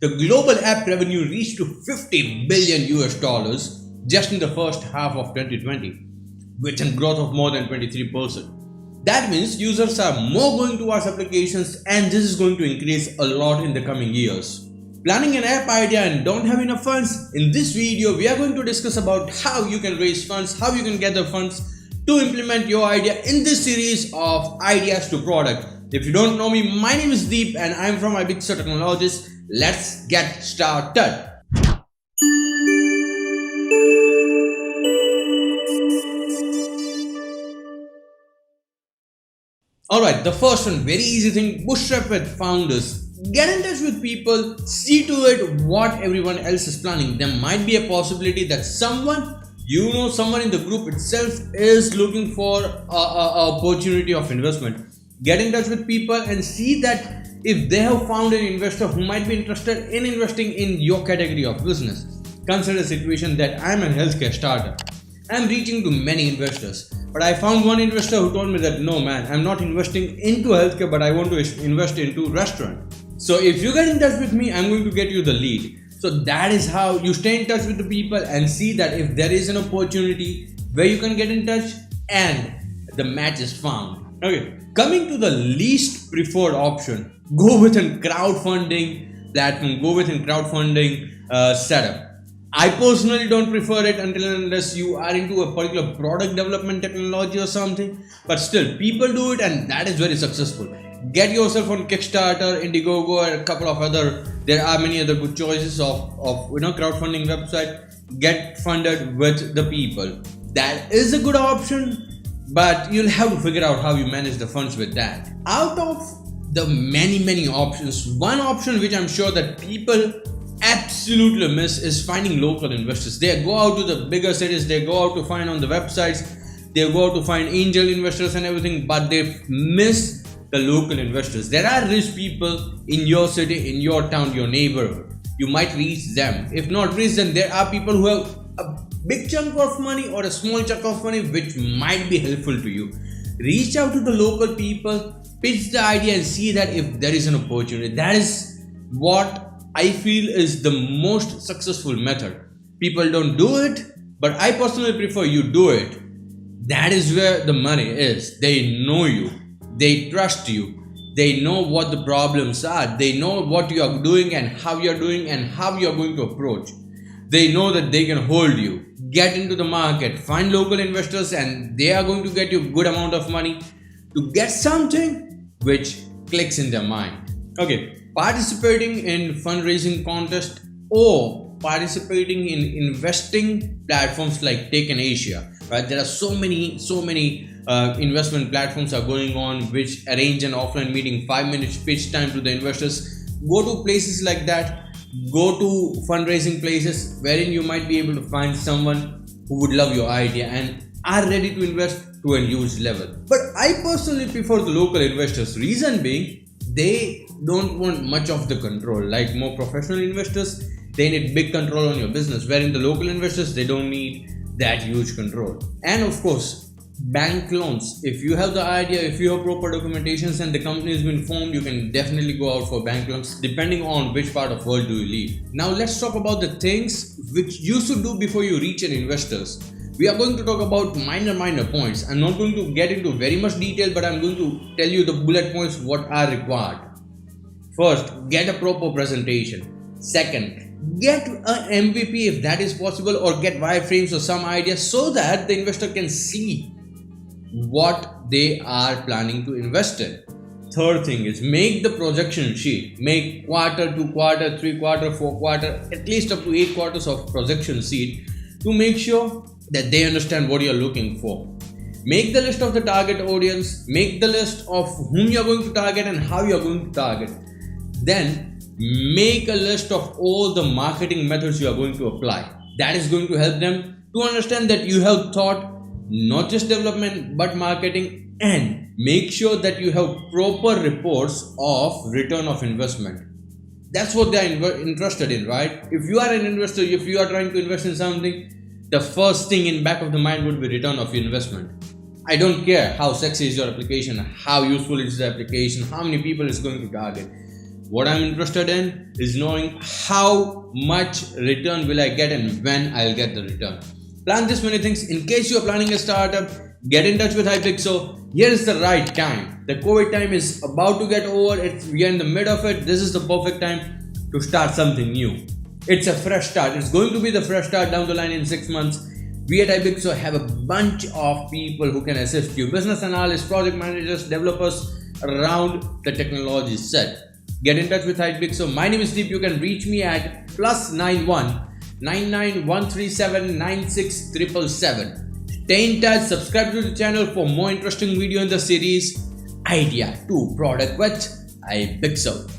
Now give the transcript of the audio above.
The global app revenue reached to 50 billion US dollars just in the first half of 2020, with a growth of more than 23%. That means users are more going towards applications, and this is going to increase a lot in the coming years. Planning an app idea and don't have enough funds? In this video, we are going to discuss about how you can raise funds, how you can gather funds to implement your idea in this series of ideas to product. If you don't know me, my name is Deep and I'm from Ibiixo Technologies. Let's get started. Alright, the first one, very easy thing, bootstrap with founders. Get in touch with people, see to it what everyone else is planning. There might be a possibility that someone in the group itself is looking for a opportunity of investment. Get in touch with people and see that if they have found an investor who might be interested in investing in your category of business. Consider a situation that I'm a healthcare startup. I'm reaching to many investors, but I found one investor who told me that no man, I'm not investing into healthcare, but I want to invest into restaurant. So if you get in touch with me, I'm going to get you the lead. So that is how you stay in touch with the people and see that if there is an opportunity where you can get in touch and the match is found. Okay, coming to the least preferred option, go with a crowdfunding platform, go with a crowdfunding setup. I personally don't prefer it until and unless you are into a particular product development technology or something, but still people do it and that is very successful. Get yourself on Kickstarter, Indiegogo, and a couple of other, there are many other good choices of crowdfunding website. Get funded with the people. That is a good option, but you'll have to figure out how you manage the funds with that. Out of the many options, one option which I'm sure that people absolutely miss is finding local investors. They go out to the bigger cities, they go out to find on the websites, they go out to find angel investors and everything, but they miss the local investors. There are rich people in your city, in your town, your neighborhood. You might reach them. If not reach them, there are people who have a big chunk of money or a small chunk of money which might be helpful to you. Reach out to the local people, pitch the idea and see that if there is an opportunity. That is what I feel is the most successful method. People don't do it, but I personally prefer you do it. That is where the money is. They know you. They trust you. They know what the problems are. They know what you are doing and how you are doing and how you are going to approach. They know that they can hold you. Get into the market. Find local investors and they are going to get you a good amount of money to get something which clicks in their mind. Okay. Participating in fundraising contest or participating in investing platforms like Tech in Asia, right? There are so many investment platforms are going on which arrange an offline meeting, 5 minutes pitch time to the investors. Go to places like that. Go to fundraising places wherein you might be able to find someone who would love your idea and are ready to invest to a huge level. But I personally prefer the local investors. Reason being, they don't want much of the control. Like more professional investors, they need big control on your business, wherein the local investors, they don't need that huge control. And of course, bank loans. If you have the idea, if you have proper documentations and the company has been formed, you can definitely go out for bank loans depending on which part of the world do you live. Now let's talk about the things which you should do before you reach an investors. We are going to talk about minor points. I'm not going to get into very much detail, but I'm going to tell you the bullet points what are required. First, get a proper presentation. Second, get an MVP if that is possible, or get wireframes or some idea so that the investor can see what they are planning to invest in. Third thing is make the projection sheet. Make quarter, 2 quarter, 3 quarter, 4 quarter, at least up to 8 quarters of projection sheet to make sure that they understand what you're looking for. Make the list of the target audience, make the list of whom you're going to target and how you're going to target. Then make a list of all the marketing methods you are going to apply. That is going to help them to understand that you have thought not just development but marketing, and make sure that you have proper reports of return of investment. That's what they are interested in, right? If you are an investor, if you are trying to invest in something, the first thing in back of the mind would be return of your investment. I don't care how sexy is your application, how useful is the application, how many people it's going to target. What I'm interested in is knowing how much return will I get and when I'll get the return. Plan this many things. In case you're planning a startup, get in touch with Ibiixo. Here is the right time. The COVID time is about to get over. We are in the mid of it. This is the perfect time to start something new. It's a fresh start. It's going to be the fresh start down the line in 6 months. We at Ibiixo have a bunch of people who can assist you. Business analysts, project managers, developers around the technology set. Get in touch with Ibiixo. My name is Deep. You can reach me at +91 99137 96777. Stay in touch. Subscribe to the channel for more interesting video in the series Idea to Product with Ibiixo.